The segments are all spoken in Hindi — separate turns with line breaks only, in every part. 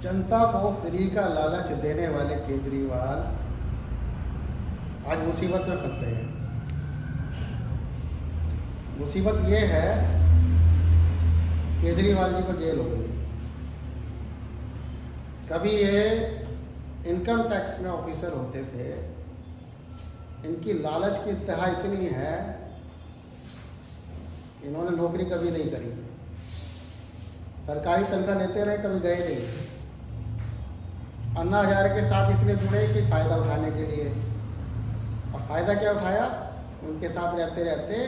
जनता को फ्री का लालच देने वाले केजरीवाल आज मुसीबत में फंस गए हैं। मुसीबत ये है, केजरीवाल जी को जेल हो गई। कभी ये इनकम टैक्स में ऑफिसर होते थे, इनकी लालच की इंतहा इतनी है, इन्होंने नौकरी कभी नहीं करी, सरकारी तनख्वाह लेते रहे, कभी गए नहीं। अन्ना हजारे के साथ इसलिए जुड़े कि फ़ायदा उठाने के लिए, और फ़ायदा क्या उठाया? उनके साथ रहते रहते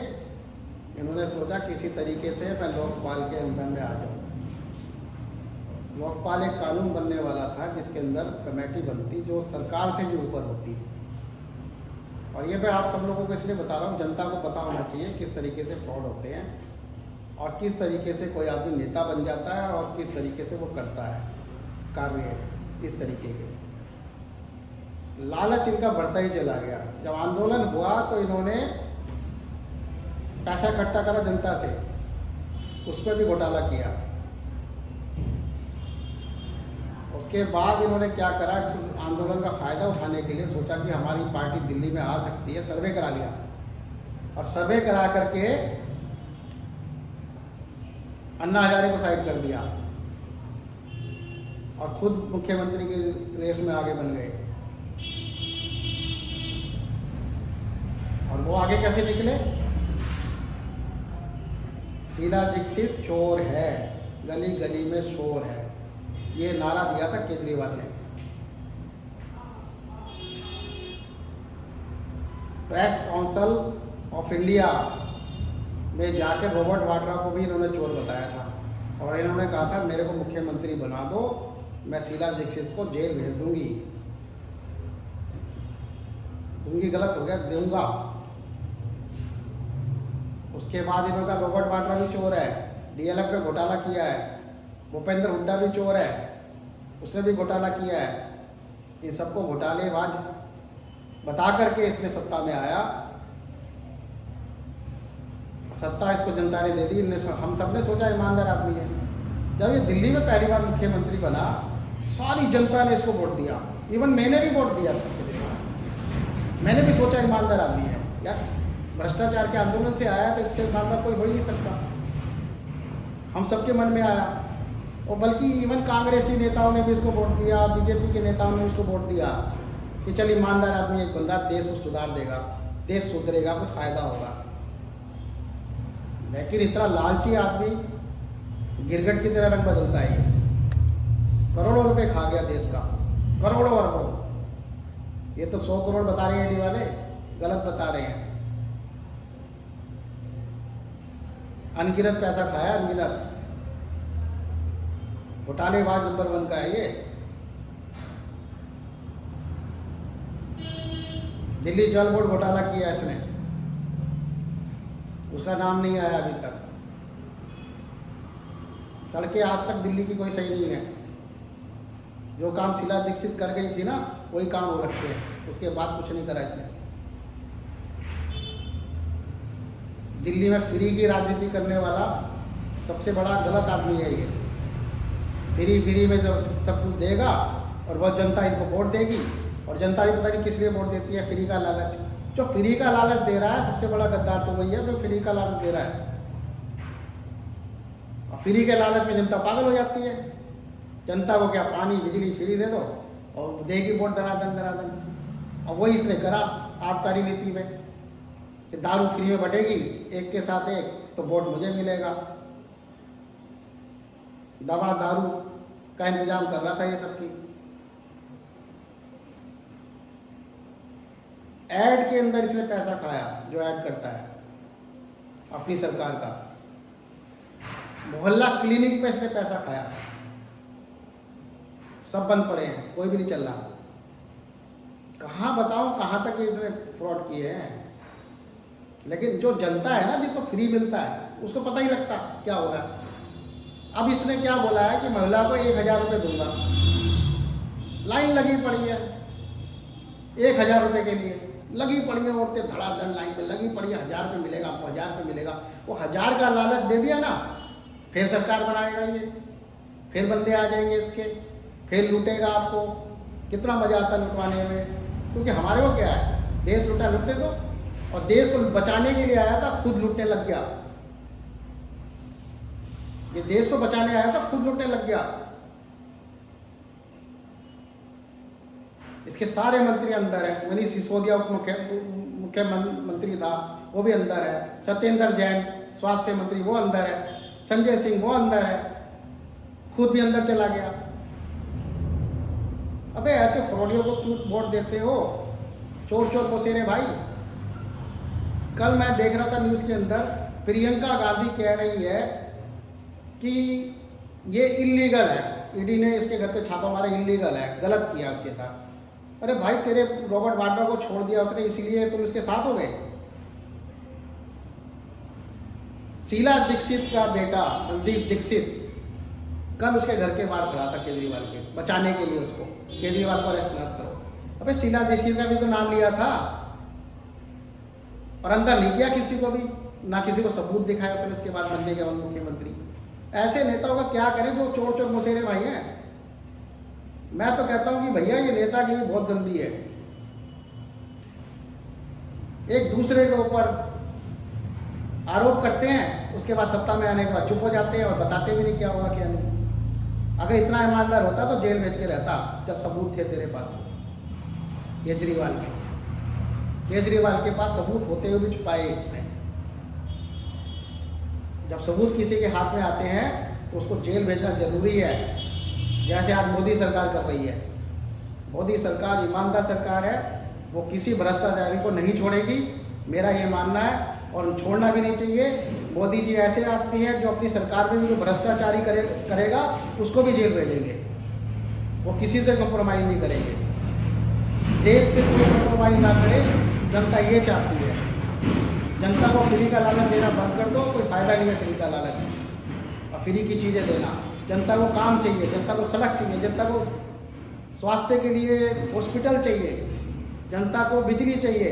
इन्होंने सोचा किसी तरीके से मैं लोकपाल के अंदर में आ जाऊँ। लोकपाल एक कानून बनने वाला था जिसके अंदर कमेटी बनती जो सरकार से भी ऊपर होती। और ये मैं आप सब लोगों को इसलिए बता रहा हूँ, जनता को पता होना चाहिए किस तरीके से फ्रॉड होते हैं और किस तरीके से कोई आदमी नेता बन जाता है और किस तरीके से वो करता है कार्य। इस तरीके के लालच इनका बढ़ता ही चला गया। जब आंदोलन हुआ तो इन्होंने पैसा इकट्ठा करा जनता से, उस पर भी घोटाला किया। उसके बाद इन्होंने क्या करा, आंदोलन का फ़ायदा उठाने के लिए सोचा कि हमारी पार्टी दिल्ली में आ सकती है, सर्वे करा लिया। और सर्वे करा करके अन्ना हजारे को साइड कर दिया और खुद मुख्यमंत्री की रेस में आगे बन गए। और वो आगे कैसे निकले? शीला दीक्षित चोर है, गली गली में शोर है, ये नारा दिया था केजरीवाल ने। प्रेस काउंसिल ऑफ इंडिया में जाकर रॉबर्ट वाड्रा को भी इन्होंने चोर बताया था और इन्होंने कहा था मेरे को मुख्यमंत्री बना दो, मैं शीला दीक्षित को जेल भेज दूंगी। गलत हो गया, दूंगा। उसके बाद इन्होंने कहा रॉबर्ट वाड्रा भी चोर है, डीएलएफ पे घोटाला किया है। भूपेंद्र हुड्डा भी चोर है, उसने भी घोटाला किया है। इन सबको घोटालेबाज बता करके इसने सत्ता में आया। सत्ता इसको जनता ने दे दी। हम सब ने सोचा ईमानदार आदमी है। जब ये दिल्ली में पहली बार मुख्यमंत्री बना, सारी जनता ने इसको वोट दिया। इवन मैंने भी वोट दिया सबके लिए। मैंने भी सोचा ईमानदार आदमी है यार, भ्रष्टाचार के आंदोलन से आया तो इससे ईमानदार कोई हो ही नहीं सकता। हम सबके मन में आया। और बल्कि इवन कांग्रेसी नेताओं ने भी इसको वोट दिया, बीजेपी के नेताओं ने इसको वोट दिया कि चल ईमानदार आदमी एक बन रहा, देश को सुधार देगा, देश सुधरेगा, कुछ फायदा होगा। लेकिन इतना लालची आदमी गिरगट की तरह रंग बदलता है। करोड़ों रुपए खा गया देश का, करोड़ों अरबों। ये तो 100 करोड़ बता रहे हैं ईडी वाले, गलत बता रहे हैं। अनगिनत पैसा खाया, अनगिनत। घोटालेबाज नंबर 1 का है ये। दिल्ली जल बोर्ड घोटाला किया इसने, उसका नाम नहीं आया अभी तक। सड़कें आज तक दिल्ली की कोई सही नहीं है। जो काम शीला दीक्षित कर गई थी ना, वही काम वो रखते हैं, उसके बाद कुछ नहीं करा इसने। दिल्ली में फ्री की राजनीति करने वाला सबसे बड़ा गलत आदमी है ये। फ्री में जब सब कुछ देगा और वह जनता इनको वोट देगी, और जनता भी पता नहीं किस लिए वोट देती है। फ्री का लालच, जो फ्री का लालच दे रहा है सबसे बड़ा गद्दार तो वही है जो फ्री का लालच दे रहा है। और फ्री के लालच में जनता पागल हो जाती है। जनता को क्या पानी बिजली फ्री दे दो और देगी वोट धनाधन। और वही इसने करा आबकारी नीति में कि दारू फ्री में बटेगी, एक के साथ एक, तो वोट मुझे मिलेगा। दवा दारू का इंतजाम कर रहा था ये सबकी। ऐड के अंदर इसने पैसा खाया, जो ऐड करता है अपनी सरकार का। मोहल्ला क्लिनिक पे इसने पैसा खाया। सब बंद पड़े हैं, कोई भी नहीं चल रहा। कहाँ बताऊं कहाँ तक इसने फ्रॉड किए हैं। लेकिन जो जनता है ना, जिसको फ्री मिलता है, उसको पता ही लगता क्या हो रहा है। अब इसने क्या बोला है कि महिला को 1000 रुपये दूंगा। लाइन लगी पड़ी है 1000 रुपये के लिए, लगी पड़ी है औरतें धड़ाधड़ लाइन में लगी पड़ी है। 1000 रुपये मिलेगा आपको, 1000 रुपये मिलेगा। वो 1000 का लालच दे दिया ना, फिर सरकार बनाएगा ये, फिर बंदे आ जाएंगे इसके, फिर लूटेगा आपको। कितना मज़ा आता है लुटवाने में, क्योंकि हमारे को क्या है, देश लुटा लुटने दो। और देश को बचाने के लिए आया था, खुद लूटने लग गया। ये देश को बचाने आया था, खुद लूटने लग गया। इसके सारे मंत्री अंदर है। मनीष सिसोदिया मुख्यमंत्री था, वो भी अंदर है। सत्येंद्र जैन स्वास्थ्य मंत्री, वो अंदर है। संजय सिंह वो अंदर है, खुद भी अंदर चला गया। अबे ऐसे फ्रॉडियों को क्यों वोट देते हो? चोर चोर पोसेरे भाई। कल मैं देख रहा था न्यूज़ के अंदर, प्रियंका गांधी कह रही है कि ये इलीगल है, ईडी ने इसके घर पे छापा मारा, इलीगल है, गलत किया उसके साथ। अरे भाई, तेरे रॉबर्ट वाड्रा को छोड़ दिया उसने, इसीलिए तुम इसके साथ हो गए। शीला दीक्षित का बेटा संदीप दीक्षित कल उसके घर के बाहर खड़ा था केजरीवाल के, बचाने के लिए उसको, केजरीवाल को अरेस्ट मत करो। अबे शीला दीक्षित का भी तो नाम लिया था और अंदर नहीं किया किसी को भी, ना किसी को सबूत दिखाया उसने इसके बाद बनने के बाद मुख्यमंत्री। ऐसे नेताओं का क्या करें जो चोर चोर मुसेरे भाई हैं। मैं तो कहता हूं कि भैया ये नेतागिरी बहुत गंदी है। एक दूसरे के ऊपर आरोप करते हैं, उसके बाद सत्ता में आने के बाद चुप हो जाते हैं और बताते भी नहीं क्या हुआ क्या नहीं। अगर इतना ईमानदार होता तो जेल भेज के रहता, जब सबूत थे तेरे पास। केजरीवाल के पास सबूत होते हुए भी छुपाए उसने। जब सबूत किसी के हाथ में आते हैं तो उसको जेल भेजना जरूरी है, जैसे आज मोदी सरकार कर रही है। मोदी सरकार ईमानदार सरकार है, वो किसी भ्रष्टाचारी को नहीं छोड़ेगी, मेरा ये मानना है, और छोड़ना भी नहीं चाहिए। मोदी जी ऐसे आदमी हैं जो अपनी सरकार में भी जो भ्रष्टाचारी करेगा उसको भी जेल भेजेंगे, वो किसी से कॉम्प्रोमाइज़ नहीं करेंगे। देश से कोई कॉम्प्रोमाइज़ ना करे, जनता ये चाहती है। जनता को फ्री का लालच देना बंद कर दो, कोई फ़ायदा नहीं है फ्री का लालच और फ्री की चीज़ें देना। जनता को काम चाहिए, जनता को सड़क चाहिए, जनता को स्वास्थ्य के लिए हॉस्पिटल चाहिए, जनता को बिजली चाहिए।